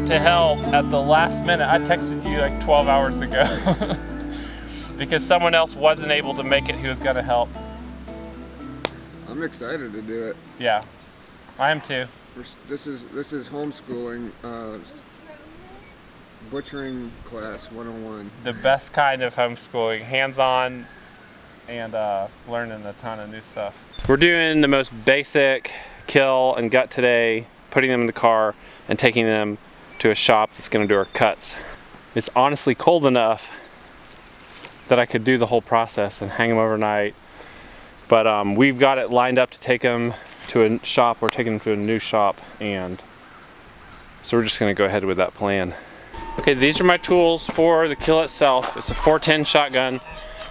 out to help at the last minute. I texted you like 12 hours ago because someone else wasn't able to make it who was going to help. I'm excited to do it. Yeah, I am too. This is homeschooling, butchering class 101. The best kind of homeschooling, hands-on and learning a ton of new stuff. We're doing the most basic kill and gut today, putting them in the car and taking them to a shop that's going to do our cuts. It's honestly cold enough that I could do the whole process and hang them overnight. But we've got it lined up to take them to a shop. We're taking them to a new shop, and so we're just going to go ahead with that plan. Okay, these are my tools for the kill itself. It's a 410 shotgun,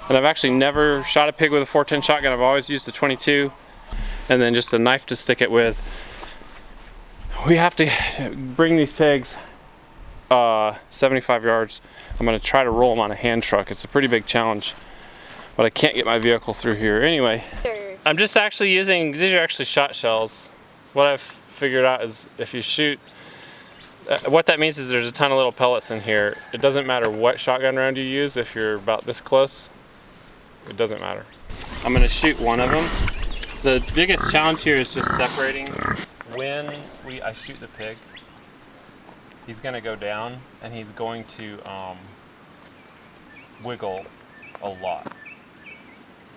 and I've actually never shot a pig with a 410 shotgun. I've always used a 22, and then just a knife to stick it with. We have to bring these pigs 75 yards. I'm going to try to roll them on a hand truck. It's a pretty big challenge, but I can't get my vehicle through here. Anyway, I'm just actually using, these are actually shot shells. What I've figured out is if you shoot, what that means is there's a ton of little pellets in here. It doesn't matter what shotgun round you use. If you're about this close, it doesn't matter. I'm going to shoot one of them. The biggest challenge here is just separating. When I shoot the pig, he's going to go down and he's going to wiggle a lot.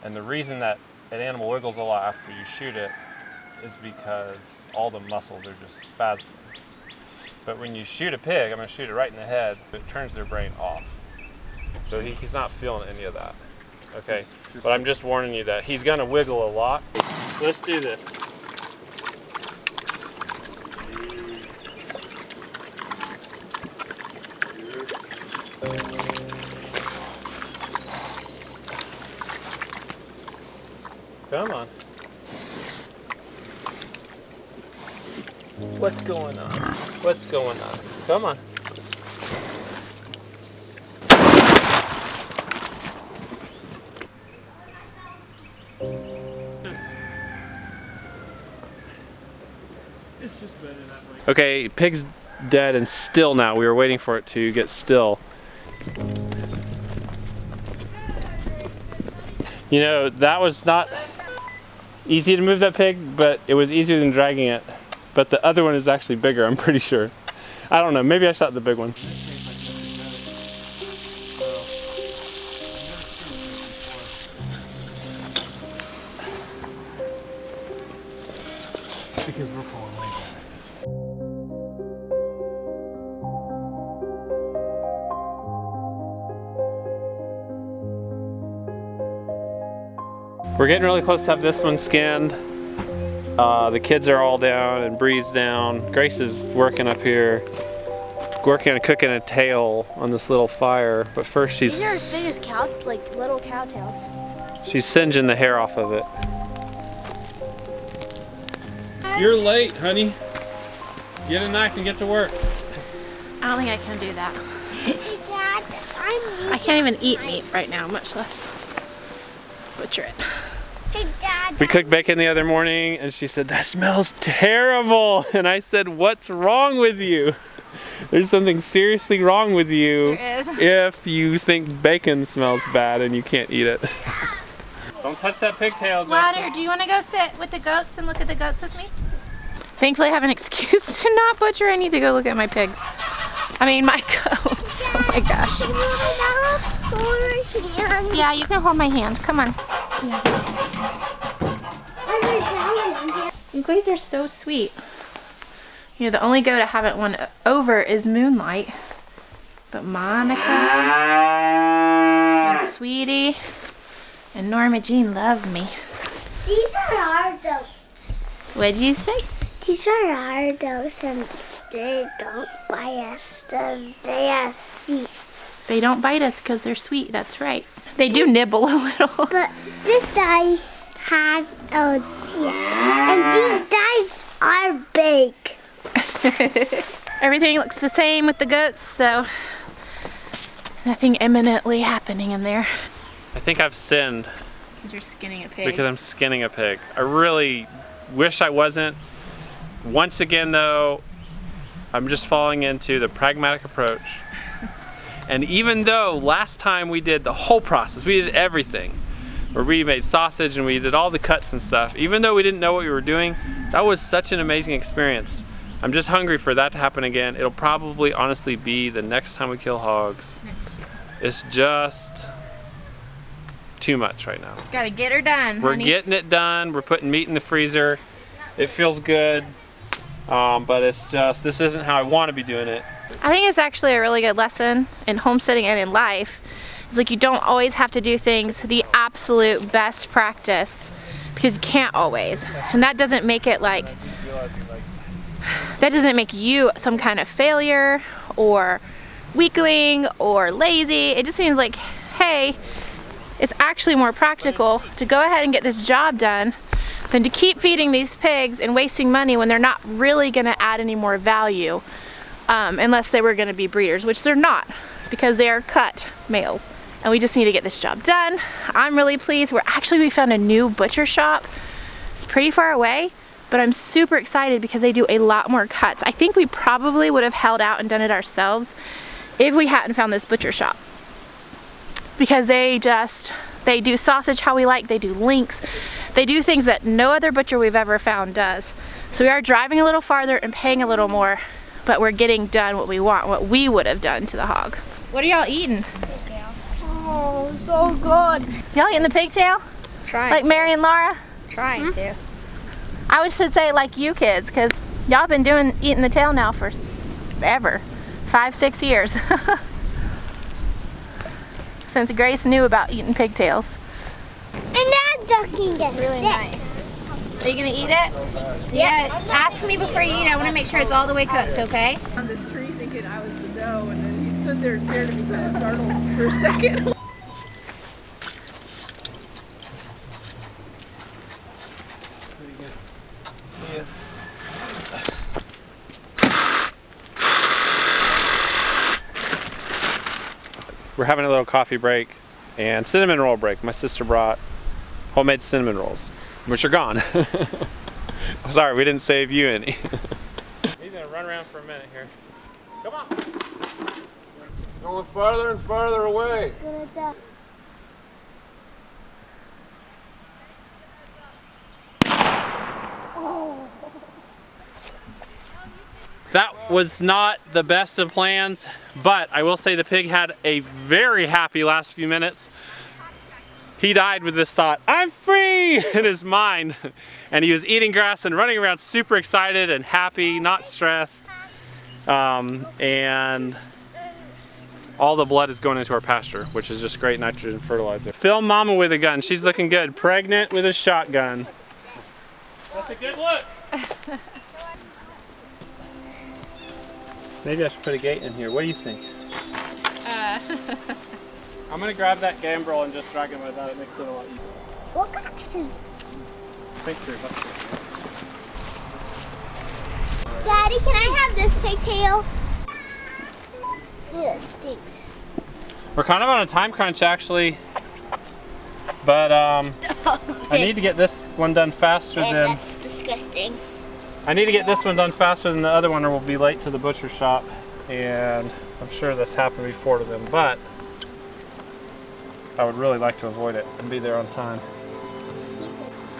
And the reason that an animal wiggles a lot after you shoot it is because all the muscles are just spasming. But when you shoot a pig, I'm going to shoot it right in the head, it turns their brain off. So he's not feeling any of that. Okay, but I'm just warning you that he's going to wiggle a lot. Let's do this. Come on. What's going on? What's going on? Come on. It's just better that way. Okay, pig's dead and still now. We were waiting for it to get still. You know, that was not easy to move that pig, but it was easier than dragging it. But the other one is actually bigger, I'm pretty sure. I don't know, maybe I shot the big one. Because we're pulling late. We're getting really close to have this one skinned. The kids are all down and Bree's down. Grace is working up here, working on cooking a tail on this little fire. But first she's... These are as big as cow, like little cow tails. She's singeing the hair off of it. You're late, honey. Get a knife and get to work. I don't think I can do that. Dad, I can't even eat meat right now, much less butcher it. Hey, Dad. We cooked bacon the other morning and she said, that smells terrible. And I said, what's wrong with you? There's something seriously wrong with you There is. if you think bacon smells bad and you can't eat it. Don't touch that pigtail, Louder, Justice. do you want to go sit with the goats and look at the goats with me? Thankfully I have an excuse to not butcher. I need to go look at my pigs. I mean my goats. Oh my gosh. Yeah, you can hold my hand. Come on. You guys are so sweet. You know, the only goat I haven't won over is Moonlight. But Monica and Sweetie and Norma Jean love me. These are our goats. What'd you say? These are our goats and they don't bite us because they are sweet. They don't bite us because they're sweet, that's right. They do nibble a little. But this guy has a teeth. And these guys are big. Everything looks the same with the goats, so nothing imminently happening in there. I think I've sinned Because you're skinning a pig. because I'm skinning a pig. I really wish I wasn't. Once again though, I'm just falling into the pragmatic approach. And even though last time we did the whole process, we did everything, where we made sausage and we did all the cuts and stuff, even though we didn't know what we were doing, that was such an amazing experience. I'm just hungry for that to happen again. It'll probably honestly be the next time we kill hogs. It's just too much right now. Gotta get her done, We're honey. getting it done. We're putting meat in the freezer. It feels good, but it's just, this isn't how I want to be doing it. I think it's actually a really good lesson in homesteading and in life. It's like you don't always have to do things the absolute best practice, because you can't always. And that doesn't make it like, that doesn't make you some kind of failure or weakling or lazy. It just means like, hey, it's actually more practical to go ahead and get this job done than to keep feeding these pigs and wasting money when they're not really gonna add any more value, unless they were gonna be breeders, which they're not, because they are cut males. And we just need to get this job done. I'm really pleased. We found a new butcher shop. It's pretty far away, but I'm super excited because they do a lot more cuts. I think we probably would have held out and done it ourselves if we hadn't found this butcher shop. Because they do sausage how we like, they do links, they do things that no other butcher we've ever found does. So we are driving a little farther and paying a little more, but we're getting done what we want, what we would have done to the hog. What are y'all eating? Oh, so good. Y'all eating the pigtail? Trying. Like Mary and Laura? Trying to. I should say like you kids, because y'all been eating the tail now for forever. 5-6 years. Since Grace knew about eating pigtails. And now ducking gets Really sick. nice. Are you gonna eat it? Yeah, ask me before you eat. I want to make sure it's all the way cooked, okay? On this tree thinking I was the doe, and then he stood there and stared at me kind of startled for a second. We're having a little coffee break and cinnamon roll break. My sister brought homemade cinnamon rolls, which are gone. Sorry, we didn't save you any. He's gonna run around for a minute here. Come on. Going farther and farther away. That was not the best of plans, but I will say the pig had a very happy last few minutes. He died with this thought, I'm free, in his mind. And he was eating grass and running around super excited and happy, not stressed. And all the blood is going into our pasture, which is just great nitrogen fertilizer. Film Mama with a gun. She's looking good. Pregnant with a shotgun. That's a good look. Maybe I should put a gate in here. What do you think? I'm gonna grab that gambrel and just drag him without it. Makes it a lot easier. What kind of Pictures. Daddy, can I have this pigtail? It stinks. We're kind of on a time crunch actually, but I need to get this one done faster than. That's disgusting. I need to get this one done faster than the other one, or we'll be late to the butcher shop. And I'm sure this happened before to them, but I would really like to avoid it and be there on time.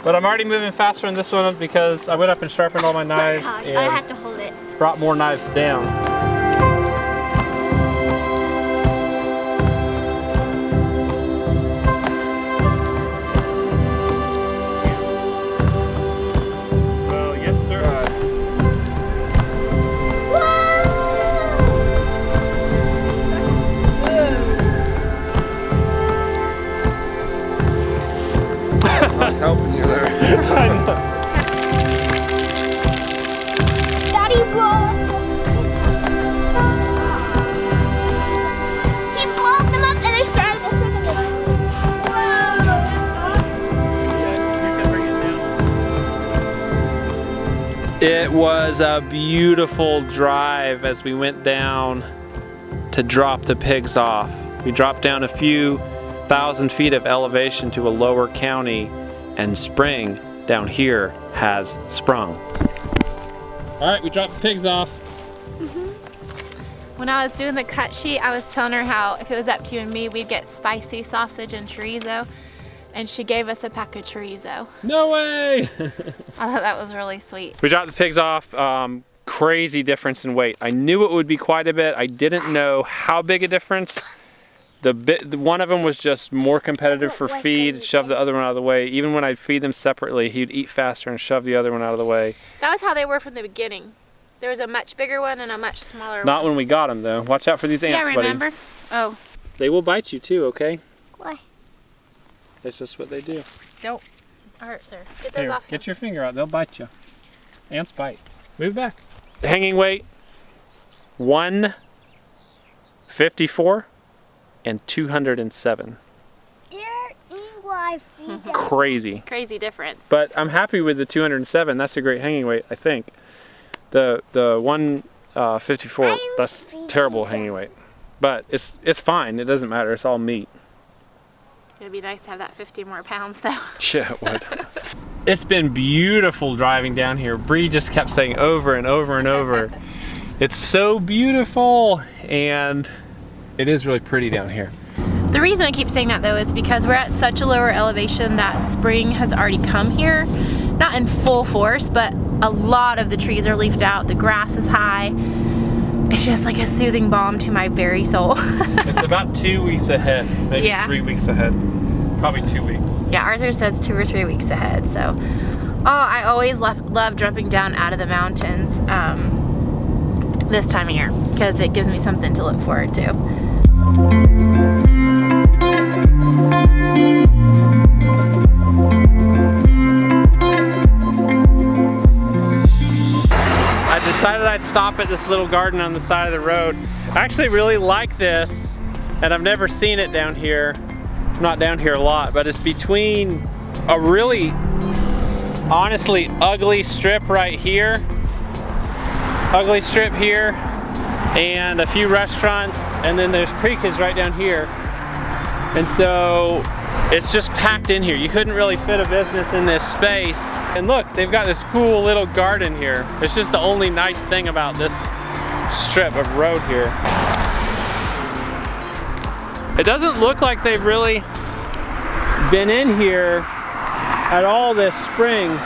But I'm already moving faster in this one because I went up and sharpened all my knives Gosh, and I have to hold it. brought more knives down. Well, yes, sir. I was helping you there. I know. Daddy, blow. He blowed them up and they started to sing again. It was a beautiful drive as we went down to drop the pigs off. We dropped down a few thousand feet of elevation to a lower county, and spring down here has sprung. All right, we dropped the pigs off. When I was doing the cut sheet, I was telling her how if it was up to you and me, we'd get spicy sausage and chorizo. And she gave us a pack of chorizo. No way! I thought that was really sweet. We dropped the pigs off. Crazy difference in weight. I knew it would be quite a bit. I didn't know how big a difference. One of them was just more competitive for feed, shoved the other one out of the way. Even when I'd feed them separately, he'd eat faster and shove the other one out of the way. That was how they were from the beginning. There was a much bigger one and a much smaller one. Not when we got them though. Watch out for these ants, buddy. Yeah, remember? Oh. They will bite you too, okay? Why? That's just what they do. Don't hurt, sir. Get those Here, off. get your finger out. They'll bite you. Ants bite. Move back. Hanging weight, 154 and 207. Crazy. Crazy difference. But I'm happy with the 207. That's a great hanging weight, I think. The 154, that's terrible hanging weight. But it's fine. It doesn't matter. It's all meat. It'd be nice to have that 50 more pounds though. Yeah, it would. It's been beautiful driving down here. Bree just kept saying over and over and over. It's so beautiful, and it is really pretty down here. The reason I keep saying that though is because we're at such a lower elevation that spring has already come here. Not in full force, but a lot of the trees are leafed out. The grass is high. It's just like a soothing balm to my very soul. It's about 2 weeks ahead, maybe 3 weeks ahead. Probably 2 weeks. Yeah, Arthur says 2 or 3 weeks ahead. So, I always love dropping down out of the mountains this time of year because it gives me something to look forward to. I decided I'd stop at this little garden on the side of the road. I actually really like this, and I've never seen it down here. I'm not down here a lot, but it's between a really, honestly, ugly strip right here, and a few restaurants, and then there's creek is right down here. And so it's just packed in here. You couldn't really fit a business in this space. And look, they've got this cool little garden here. It's just the only nice thing about this strip of road here. It doesn't look like they've really been in here at all this spring,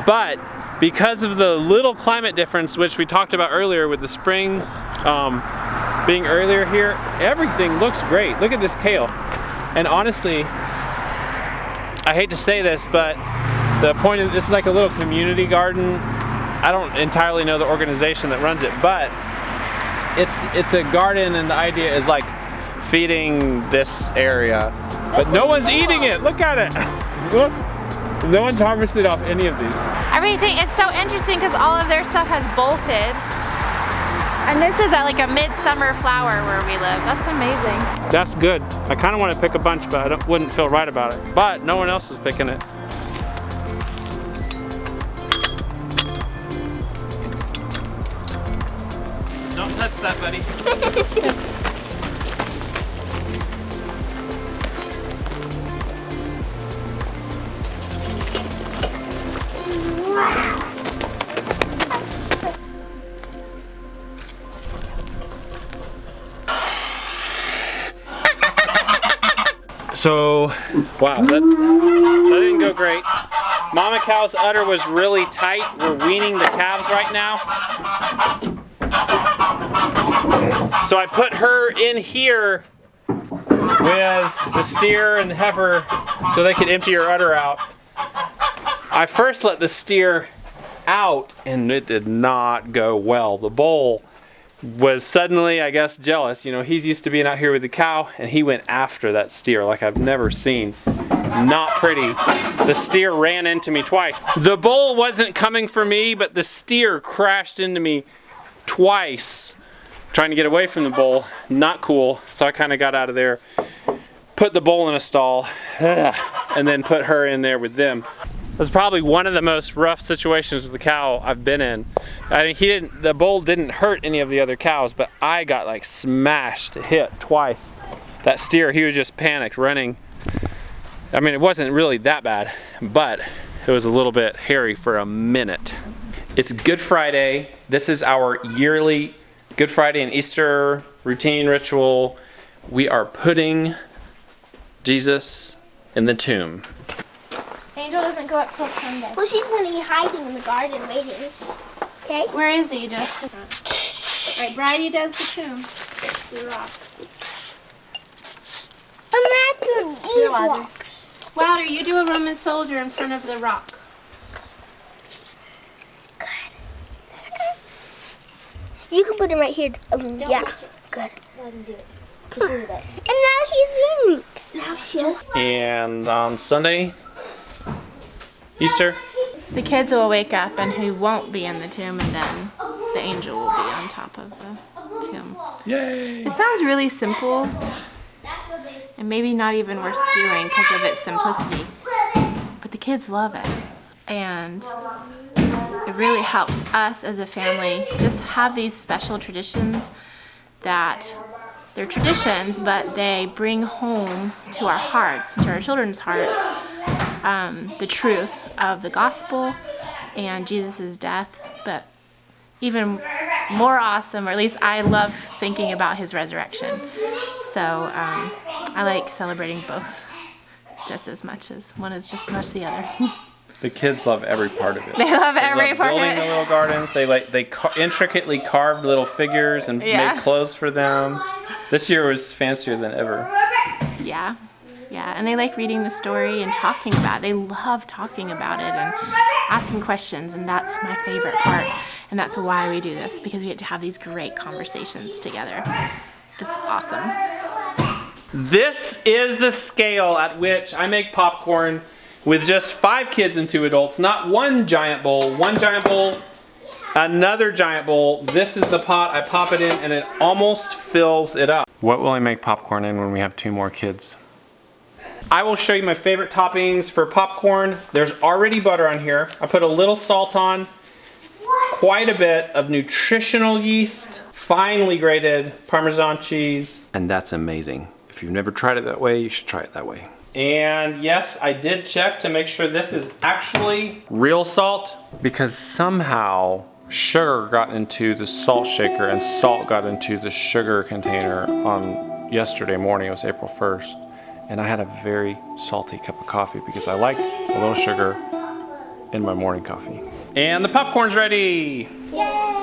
but because of the little climate difference, which we talked about earlier with the spring being earlier here, everything looks great. Look at this kale. And honestly, I hate to say this, but the point of this is like a little community garden. I don't entirely know the organization that runs it, but it's a garden, and the idea is like feeding this area. But no one's eating it. Look at it. Look. No one's harvested off any of these. Everything, it's so interesting because all of their stuff has bolted. And this is at like a midsummer flower where we live. That's amazing. That's good. I kind of want to pick a bunch, but I wouldn't feel right about it. But no one else is picking it. Don't touch that, buddy. So, wow, that didn't go great. Mama cow's udder was really tight. We're weaning the calves right now. So I put her in here with the steer and the heifer so they could empty her udder out. I first let the steer out and it did not go well. The bull was suddenly, I guess, jealous. You know, he's used to being out here with the cow, and he went after that steer like I've never seen. Not pretty. The steer ran into me twice. The bull wasn't coming for me, but the steer crashed into me twice, trying to get away from the bull. Not cool. So I kind of got out of there, put the bull in a stall, and then put her in there with them. It was probably one of the most rough situations with the cow I've been in. I mean, the bull didn't hurt any of the other cows, but I got like smashed, hit twice. That steer, he was just panicked, running. I mean, it wasn't really that bad, but it was a little bit hairy for a minute. It's Good Friday, This is our yearly Good Friday and Easter routine ritual. We are putting Jesus in the tomb. Angel doesn't go up till Sunday. Well, she's going to be hiding in the garden waiting. Okay? Where is he? Just all right. Bridie does the tomb. The rock. I'm not doing these Wilder. rocks. Wilder, you do a Roman soldier in front of the rock. You can put him right here. Yeah. Good. Let him do it. Just leave it. And now he's in. Now just. And on Sunday, Easter, The kids will wake up and he won't be in the tomb, and then the angel will be on top of the tomb. yay! It sounds really simple and maybe not even worth doing because of its simplicity. But the kids love it. And it really helps us as a family just have these special traditions that they're traditions, but they bring home to our hearts, to our children's hearts, the truth of the gospel and Jesus' death, but even more awesome, or at least I love thinking about his resurrection. So I like celebrating both just as much as one is just as much as the other. The kids love every part of it. They love every part of building the it. little gardens. They intricately carved little figures and Yeah. made clothes for them. This year was fancier than ever. Yeah, yeah, and they like reading the story and talking about it. They love talking about it and asking questions, and that's my favorite part. And that's why we do this, because we get to have these great conversations together. It's awesome. This is the scale at which I make popcorn with just 5 kids and 2 adults. Not one giant bowl, another giant bowl. This is the pot. I pop it in and it almost fills it up. What will I make popcorn in when we have 2 more kids? I will show you my favorite toppings for popcorn. There's already butter on here. I put a little salt on, quite a bit of nutritional yeast, finely grated Parmesan cheese, and that's amazing. If you've never tried it that way, you should try it that way. And yes, I did check to make sure this is actually real salt, because somehow sugar got into the salt shaker and salt got into the sugar container on yesterday morning. It was April 1st. And I had a very salty cup of coffee because I like a little sugar in my morning coffee. And the popcorn's ready! Yay!